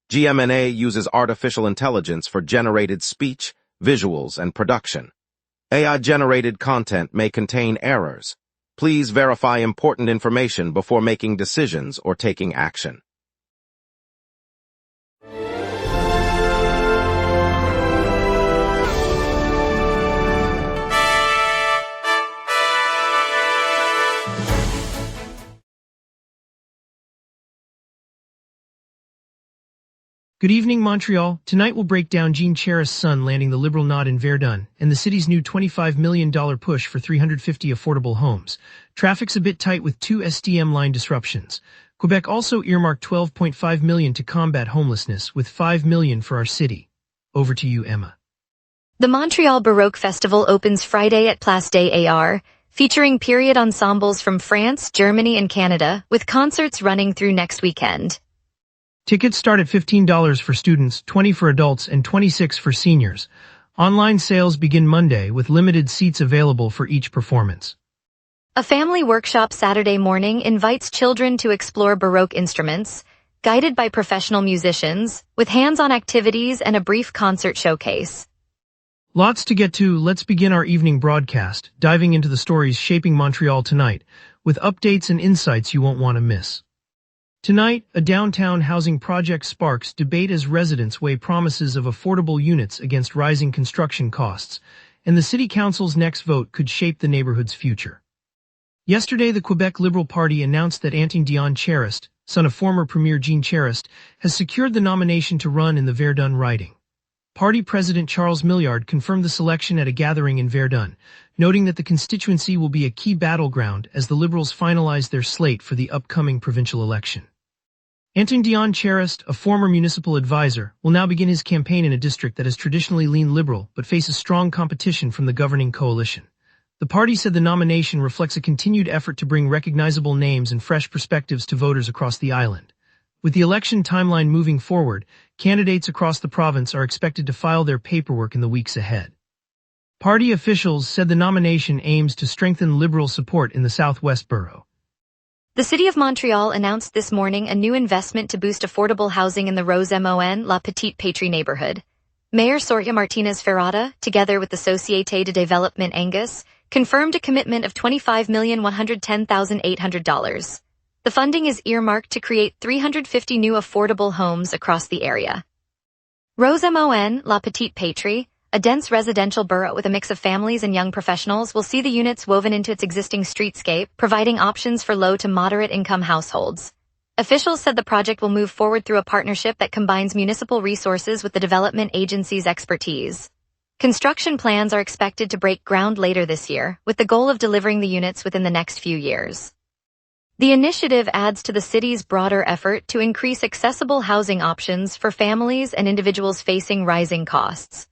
GMNA uses artificial intelligence for generated speech, visuals, and production. AI-generated content may contain errors. Please verify important information before making decisions or taking action. Good evening, Montreal. Tonight we'll break down Jean Charest's son landing the Liberal nod in Verdun and the city's new $25 million push for 350 affordable homes. Traffic's a bit tight with 2 STM line disruptions. Quebec also earmarked $12.5 million to combat homelessness, with $5 million for our city. Over to you, Emma. The Montreal Baroque Festival opens Friday at Place des Arts, featuring period ensembles from France, Germany, and Canada, with concerts running through next weekend. Tickets start at $15 for students, $20 for adults, and $26 for seniors. Online sales begin Monday with limited seats available for each performance. A family workshop Saturday morning invites children to explore Baroque instruments, guided by professional musicians, with hands-on activities and a brief concert showcase. Lots to get to. Let's begin our evening broadcast, diving into the stories shaping Montreal tonight, with updates and insights you won't want to miss. Tonight, a downtown housing project sparks debate as residents weigh promises of affordable units against rising construction costs, and the City Council's next vote could shape the neighborhood's future. Yesterday, the Quebec Liberal Party announced that Jean Charest, son of former Premier Jean Charest, has secured the nomination to run in the Verdun riding. Party President Charles Milliard confirmed the selection at a gathering in Verdun, noting that the constituency will be a key battleground as the Liberals finalize their slate for the upcoming provincial election. Jean Charest, a former municipal advisor, will now begin his campaign in a district that has traditionally leaned Liberal but faces strong competition from the governing coalition. The party said the nomination reflects a continued effort to bring recognizable names and fresh perspectives to voters across the island. With the election timeline moving forward, candidates across the province are expected to file their paperwork in the weeks ahead. Party officials said the nomination aims to strengthen Liberal support in the Southwest Borough. The City of Montreal announced this morning a new investment to boost affordable housing in the Rosemont Petite Patrie neighborhood. Mayor Soraya Martinez Ferrada, together with the Société de Développement Angus, confirmed a commitment of $25,110,800. The funding is earmarked to create 350 new affordable homes across the area. Rosemont Petite Patrie, a dense residential borough with a mix of families and young professionals, will see the units woven into its existing streetscape, providing options for low to moderate income households. Officials said the project will move forward through a partnership that combines municipal resources with the development agency's expertise. Construction plans are expected to break ground later this year, with the goal of delivering the units within the next few years. The initiative adds to the city's broader effort to increase accessible housing options for families and individuals facing rising costs.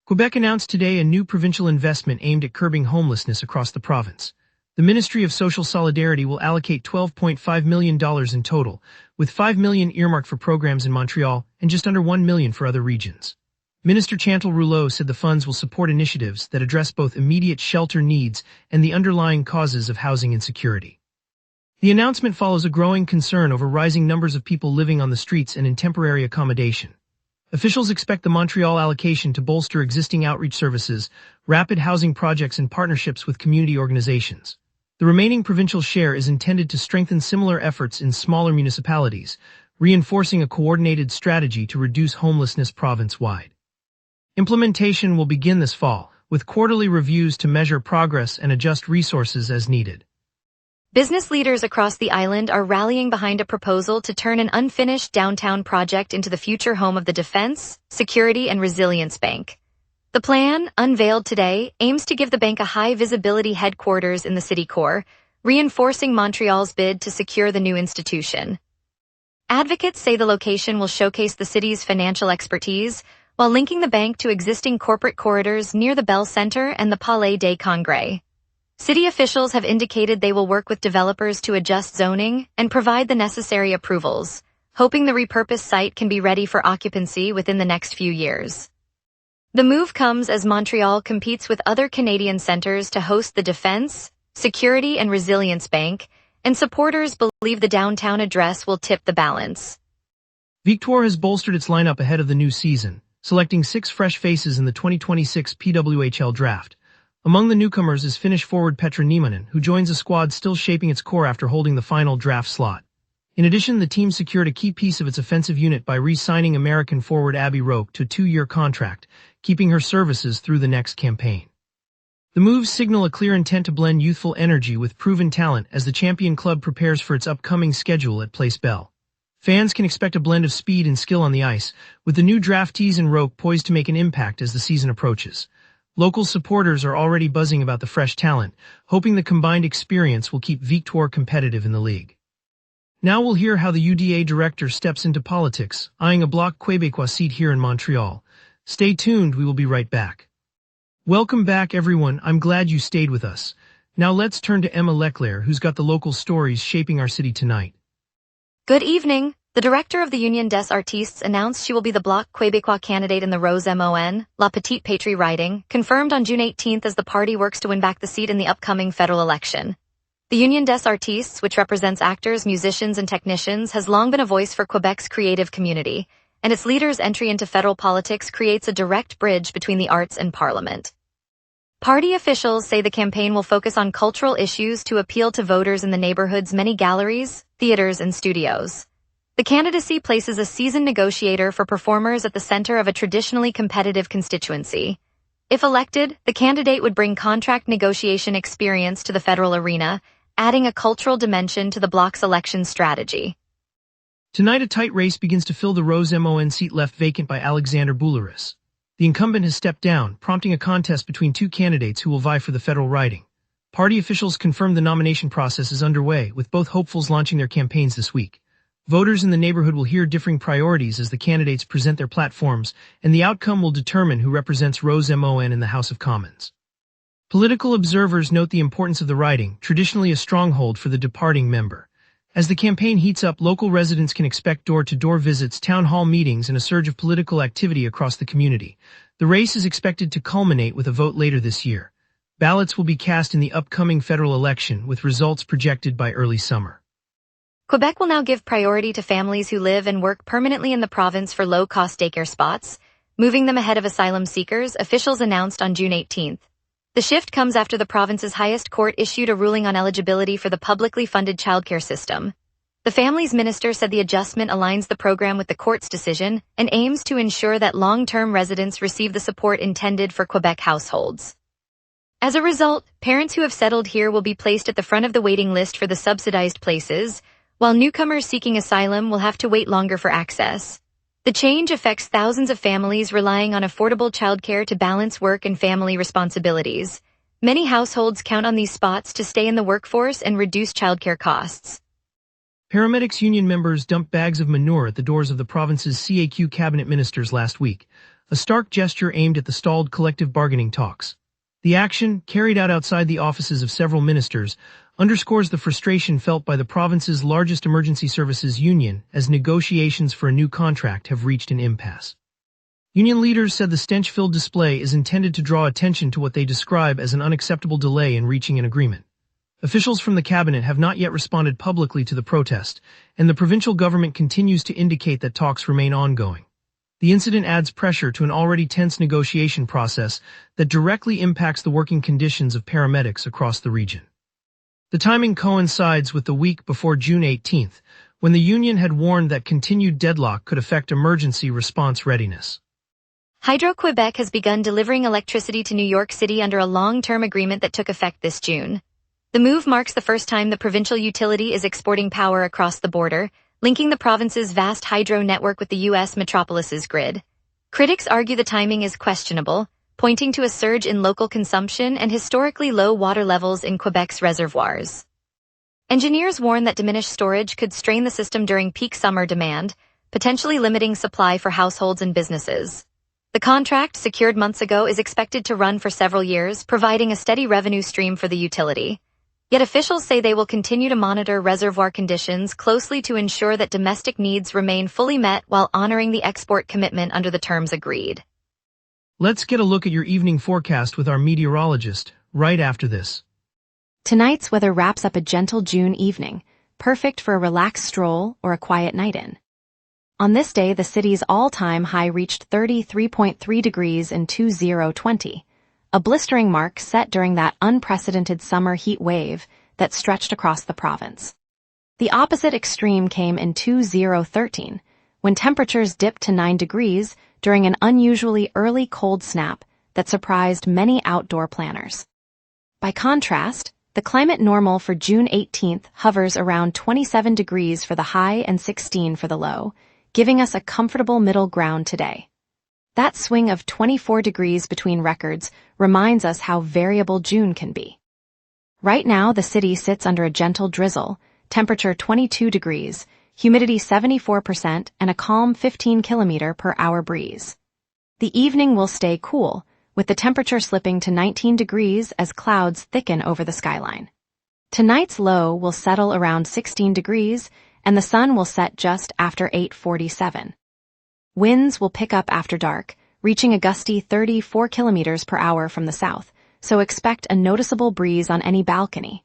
Quebec announced today a new provincial investment aimed at curbing homelessness across the province. The Ministry of Social Solidarity will allocate $12.5 million in total, with $5 million earmarked for programs in Montreal and just under $1 million for other regions. Minister Chantal Rouleau said the funds will support initiatives that address both immediate shelter needs and the underlying causes of housing insecurity. The announcement follows a growing concern over rising numbers of people living on the streets and in temporary accommodation. Officials expect the Montreal allocation to bolster existing outreach services, rapid housing projects, and partnerships with community organizations. The remaining provincial share is intended to strengthen similar efforts in smaller municipalities, reinforcing a coordinated strategy to reduce homelessness province-wide. Implementation will begin this fall, with quarterly reviews to measure progress and adjust resources as needed. Business leaders across the island are rallying behind a proposal to turn an unfinished downtown project into the future home of the Defense, Security, and Resilience Bank. The plan, unveiled today, aims to give the bank a high-visibility headquarters in the city core, reinforcing Montreal's bid to secure the new institution. Advocates say the location will showcase the city's financial expertise, while linking the bank to existing corporate corridors near the Bell Centre and the Palais des Congrès. City officials have indicated they will work with developers to adjust zoning and provide the necessary approvals, hoping the repurposed site can be ready for occupancy within the next few years. The move comes as Montreal competes with other Canadian centres to host the Defence, Security, and Resilience Bank, and supporters believe the downtown address will tip the balance. Victoire has bolstered its lineup ahead of the new season, selecting 6 fresh faces in the 2026 PWHL draft. Among the newcomers is Finnish forward Petra Niemanen, who joins a squad still shaping its core after holding the final draft slot. In addition, the team secured a key piece of its offensive unit by re-signing American forward Abby Roque to a 2-year contract, keeping her services through the next campaign. The moves signal a clear intent to blend youthful energy with proven talent as the champion club prepares for its upcoming schedule at Place Bell. Fans can expect a blend of speed and skill on the ice, with the new draftees and Roque poised to make an impact as the season approaches. Local supporters are already buzzing about the fresh talent, hoping the combined experience will keep Victoire competitive in the league. Now we'll hear how the UDA director steps into politics, eyeing a Bloc Québécois seat here in Montreal. Stay tuned, we will be right back. Welcome back, everyone. I'm glad you stayed with us. Now let's turn to Emma Leclerc, who's got the local stories shaping our city tonight. Good evening. The director of the Union des Artistes announced she will be the Bloc Québécois candidate in the Rose Mon, La Petite Patrie riding, confirmed on June 18th as the party works to win back the seat in the upcoming federal election. The Union des Artistes, which represents actors, musicians, and technicians, has long been a voice for Quebec's creative community, and its leader's entry into federal politics creates a direct bridge between the arts and parliament. Party officials say the campaign will focus on cultural issues to appeal to voters in the neighborhood's many galleries, theaters, and studios. The candidacy places a seasoned negotiator for performers at the center of a traditionally competitive constituency. If elected, the candidate would bring contract negotiation experience to the federal arena, adding a cultural dimension to the bloc's election strategy. Tonight a tight race begins to fill the Rose Mon seat left vacant by Alexander Boulouris. The incumbent has stepped down, prompting a contest between 2 candidates who will vie for the federal riding. Party officials confirmed the nomination process is underway, with both hopefuls launching their campaigns this week. Voters in the neighborhood will hear differing priorities as the candidates present their platforms, and the outcome will determine who represents Rose Mon in the House of Commons. Political observers note the importance of the riding, traditionally a stronghold for the departing member. As the campaign heats up, local residents can expect door-to-door visits, town hall meetings, and a surge of political activity across the community. The race is expected to culminate with a vote later this year. Ballots will be cast in the upcoming federal election, with results projected by early summer. Quebec will now give priority to families who live and work permanently in the province for low-cost daycare spots, moving them ahead of asylum seekers, officials announced on June 18th. The shift comes after the province's highest court issued a ruling on eligibility for the publicly funded childcare system. The Families Minister said the adjustment aligns the program with the court's decision and aims to ensure that long-term residents receive the support intended for Quebec households. As a result, parents who have settled here will be placed at the front of the waiting list for the subsidized places, while newcomers seeking asylum will have to wait longer for access. The change affects thousands of families relying on affordable childcare to balance work and family responsibilities. Many households count on these spots to stay in the workforce and reduce childcare costs. Paramedics union members dumped bags of manure at the doors of the province's CAQ cabinet ministers last week, a stark gesture aimed at the stalled collective bargaining talks. The action, carried out outside the offices of several ministers, underscores the frustration felt by the province's largest emergency services union as negotiations for a new contract have reached an impasse. Union leaders said the stench-filled display is intended to draw attention to what they describe as an unacceptable delay in reaching an agreement. Officials from the cabinet have not yet responded publicly to the protest, and the provincial government continues to indicate that talks remain ongoing. The incident adds pressure to an already tense negotiation process that directly impacts the working conditions of paramedics across the region. The timing coincides with the week before June 18th, when the union had warned that continued deadlock could affect emergency response readiness. Hydro-Quebec has begun delivering electricity to New York City under a long-term agreement that took effect this June. The move marks the first time the provincial utility is exporting power across the border, linking the province's vast hydro network with the U.S. metropolis's grid. Critics argue the timing is questionable, pointing to a surge in local consumption and historically low water levels in Quebec's reservoirs. Engineers warn that diminished storage could strain the system during peak summer demand, potentially limiting supply for households and businesses. The contract, secured months ago, is expected to run for several years, providing a steady revenue stream for the utility. Yet officials say they will continue to monitor reservoir conditions closely to ensure that domestic needs remain fully met while honoring the export commitment under the terms agreed. Let's get a look at your evening forecast with our meteorologist, right after this. Tonight's weather wraps up a gentle June evening, perfect for a relaxed stroll or a quiet night in. On this day, the city's all-time high reached 33.3 degrees in 2020, a blistering mark set during that unprecedented summer heat wave that stretched across the province. The opposite extreme came in 2013, when temperatures dipped to 9 degrees during an unusually early cold snap that surprised many outdoor planners. By contrast, the climate normal for June 18th hovers around 27 degrees for the high and 16 for the low, giving us a comfortable middle ground today. That swing of 24 degrees between records reminds us how variable June can be. Right now, the city sits under a gentle drizzle, temperature 22 degrees, humidity 74%, and a calm 15 km/h breeze. The evening will stay cool, with the temperature slipping to 19 degrees as clouds thicken over the skyline. Tonight's low will settle around 16 degrees, and the sun will set just after 8:47. Winds will pick up after dark, reaching a gusty 34 km/h from the south, so expect a noticeable breeze on any balcony.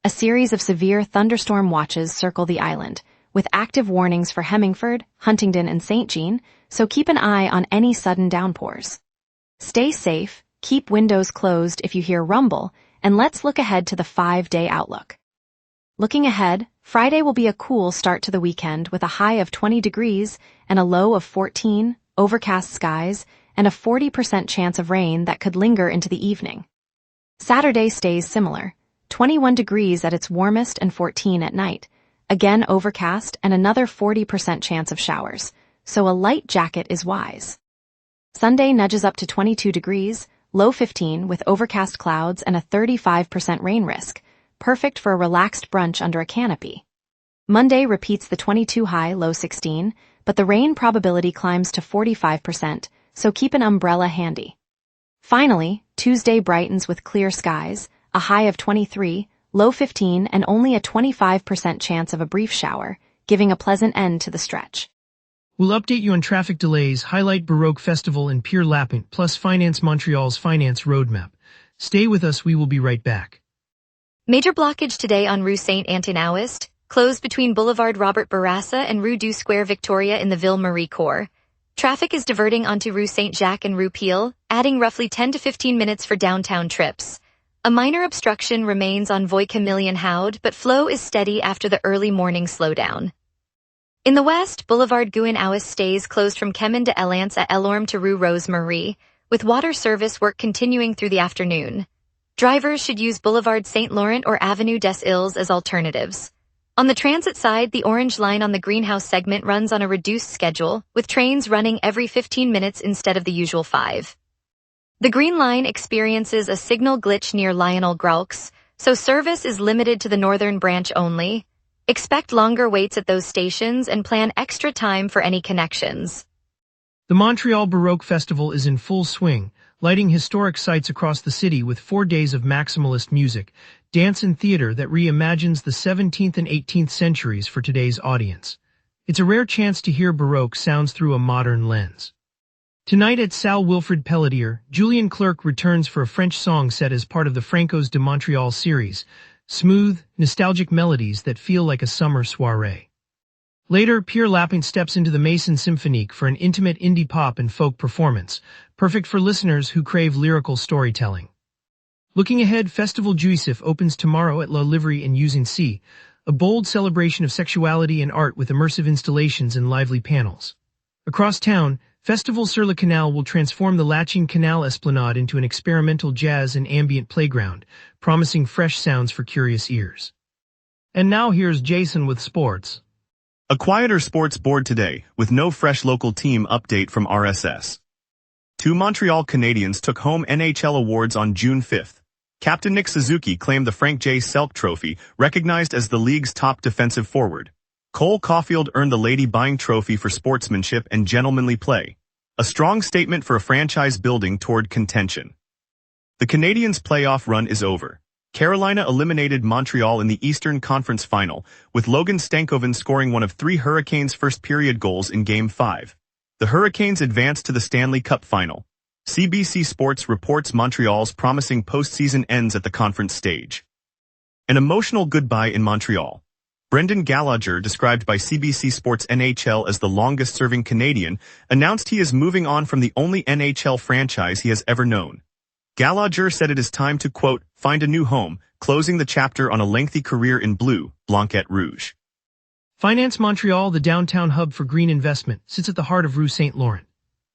A series of severe thunderstorm watches circle the island, with active warnings for Hemmingford, Huntingdon, and St. Jean, so keep an eye on any sudden downpours. Stay safe, keep windows closed if you hear rumble, and let's look ahead to the 5-day outlook. Looking ahead, Friday will be a cool start to the weekend with a high of 20 degrees and a low of 14, overcast skies, and a 40% chance of rain that could linger into the evening. Saturday stays similar, 21 degrees at its warmest and 14 at night, again overcast and another 40% chance of showers, so a light jacket is wise. Sunday nudges up to 22 degrees, low 15 with overcast clouds and a 35% rain risk, perfect for a relaxed brunch under a canopy. Monday repeats the 22 high, low 16, but the rain probability climbs to 45%, so keep an umbrella handy. Finally, Tuesday brightens with clear skies, a high of 23, low 15, and only a 25% chance of a brief shower, giving a pleasant end to the stretch. We'll update you on traffic delays, highlight Baroque Festival and Pier Lapin, plus finance Montreal's finance roadmap. Stay with us, we will be right back. Major blockage today on Rue Saint-Antoine-Ouest, closed between Boulevard Robert Bourassa and Rue du Square Victoria in the Ville Marie Cour. Traffic is diverting onto Rue Saint-Jacques and Rue Peel, adding roughly 10 to 15 minutes for downtown trips. A minor obstruction remains on Voie Camillien Houde, but flow is steady after the early morning slowdown. In the west, Boulevard Gouin-Ouest stays closed from Chemin de Elance at Elorme to Rue Rose Marie, with water service work continuing through the afternoon. Drivers should use Boulevard St. Laurent or Avenue des Îles as alternatives. On the transit side, the Orange Line on the Greenhouse segment runs on a reduced schedule, with trains running every 15 minutes instead of the usual 5. The Green Line experiences a signal glitch near Lionel Graux, so service is limited to the northern branch only. Expect longer waits at those stations and plan extra time for any connections. The Montreal Baroque Festival is in full swing, lighting historic sites across the city with 4 days of maximalist music, dance and theater that reimagines the 17th and 18th centuries for today's audience. It's a rare chance to hear Baroque sounds through a modern lens. Tonight at Salle Wilfrid Pelletier, Julien Clerc returns for a French song set as part of the Francos de Montreal series, smooth, nostalgic melodies that feel like a summer soiree. Later, Pier Lapin steps into the Maison Symphonique for an intimate indie pop and folk performance, perfect for listeners who crave lyrical storytelling. Looking ahead, Festival Juicif opens tomorrow at La Livry in Usincy, a bold celebration of sexuality and art with immersive installations and lively panels. Across town, Festival sur le Canal will transform the Lachine Canal Esplanade into an experimental jazz and ambient playground, promising fresh sounds for curious ears. And now here's Jason with sports. A quieter sports board today, with no fresh local team update from RSS. 2 Montreal Canadiens took home NHL awards on June 5th. Captain Nick Suzuki claimed the Frank J. Selk Trophy, recognized as the league's top defensive forward. Cole Caulfield earned the Lady Byng Trophy for sportsmanship and gentlemanly play, a strong statement for a franchise building toward contention. The Canadiens' playoff run is over. Carolina eliminated Montreal in the Eastern Conference Final, with Logan Stankoven scoring one of 3 Hurricanes' first-period goals in Game 5. The Hurricanes advanced to the Stanley Cup Final. CBC Sports reports Montreal's promising postseason ends at the conference stage. An emotional goodbye in Montreal. Brendan Gallagher, described by CBC Sports NHL as the longest-serving Canadian, announced he is moving on from the only NHL franchise he has ever known. Gallagher said it is time to, quote, find a new home, closing the chapter on a lengthy career in blue, Blanquette Rouge. Finance Montreal, the downtown hub for green investment, sits at the heart of Rue St. Laurent.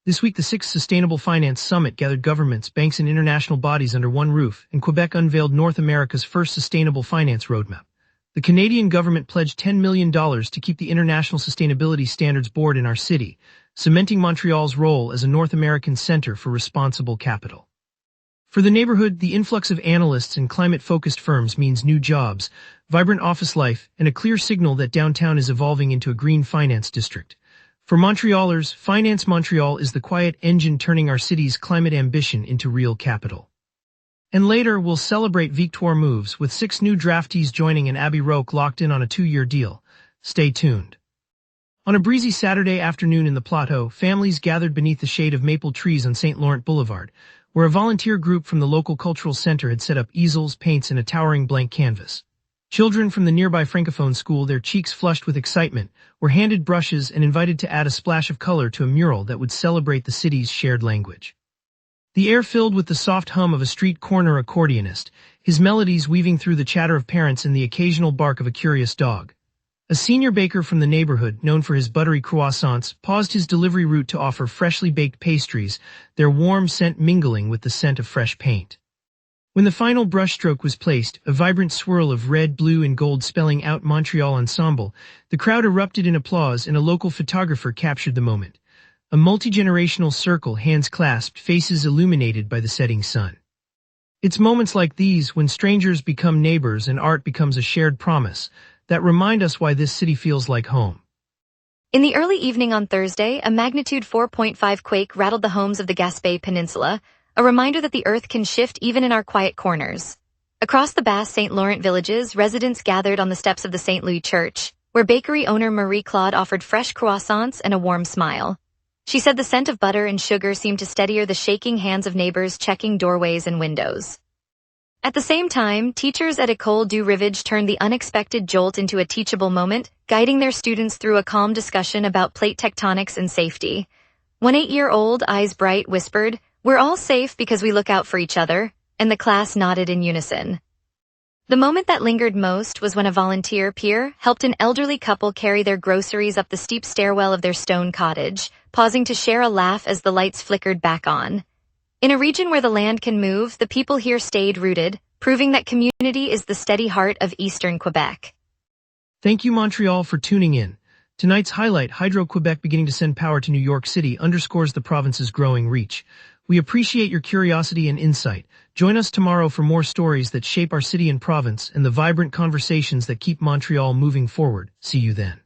This week, the 6th Sustainable Finance Summit gathered governments, banks, and international bodies under one roof, and Quebec unveiled North America's first sustainable finance roadmap. The Canadian government pledged $10 million to keep the International Sustainability Standards Board in our city, cementing Montreal's role as a North American center for responsible capital. For the neighborhood, the influx of analysts and climate-focused firms means new jobs, vibrant office life, and a clear signal that downtown is evolving into a green finance district. For Montrealers, Finance Montreal is the quiet engine turning our city's climate ambition into real capital. And later, we'll celebrate Victoire moves, with 6 new draftees joining and Abby Roque locked in on a 2-year deal. Stay tuned. On a breezy Saturday afternoon in the Plateau, families gathered beneath the shade of maple trees on St. Laurent Boulevard, where a volunteer group from the local cultural center had set up easels, paints, and a towering blank canvas. Children from the nearby Francophone school, their cheeks flushed with excitement, were handed brushes and invited to add a splash of color to a mural that would celebrate the city's shared language. The air filled with the soft hum of a street corner accordionist, his melodies weaving through the chatter of parents and the occasional bark of a curious dog. A senior baker from the neighborhood, known for his buttery croissants, paused his delivery route to offer freshly baked pastries, their warm scent mingling with the scent of fresh paint. When the final brushstroke was placed, a vibrant swirl of red, blue, and gold spelling out Montreal Ensemble, the crowd erupted in applause and a local photographer captured the moment. A multi-generational circle, hands clasped, faces illuminated by the setting sun. It's moments like these, when strangers become neighbors and art becomes a shared promise, that remind us why this city feels like home. In the early evening on Thursday, a magnitude 4.5 quake rattled the homes of the Gaspé Peninsula, a reminder that the earth can shift even in our quiet corners. Across the Basse St. Laurent villages, residents gathered on the steps of the St. Louis Church, where bakery owner Marie-Claude offered fresh croissants and a warm smile. She said the scent of butter and sugar seemed to steadier the shaking hands of neighbors checking doorways and windows. At the same time, teachers at École du Rivage turned the unexpected jolt into a teachable moment, guiding their students through a calm discussion about plate tectonics and safety. One 8-year-old, eyes bright, whispered, "We're all safe because we look out for each other," and the class nodded in unison. The moment that lingered most was when a volunteer peer helped an elderly couple carry their groceries up the steep stairwell of their stone cottage, pausing to share a laugh as the lights flickered back on. In a region where the land can move, the people here stayed rooted, proving that community is the steady heart of eastern Quebec. Thank you, Montreal, for tuning in. Tonight's highlight, Hydro-Quebec beginning to send power to New York City, underscores the province's growing reach. We appreciate your curiosity and insight. Join us tomorrow for more stories that shape our city and province and the vibrant conversations that keep Montreal moving forward. See you then.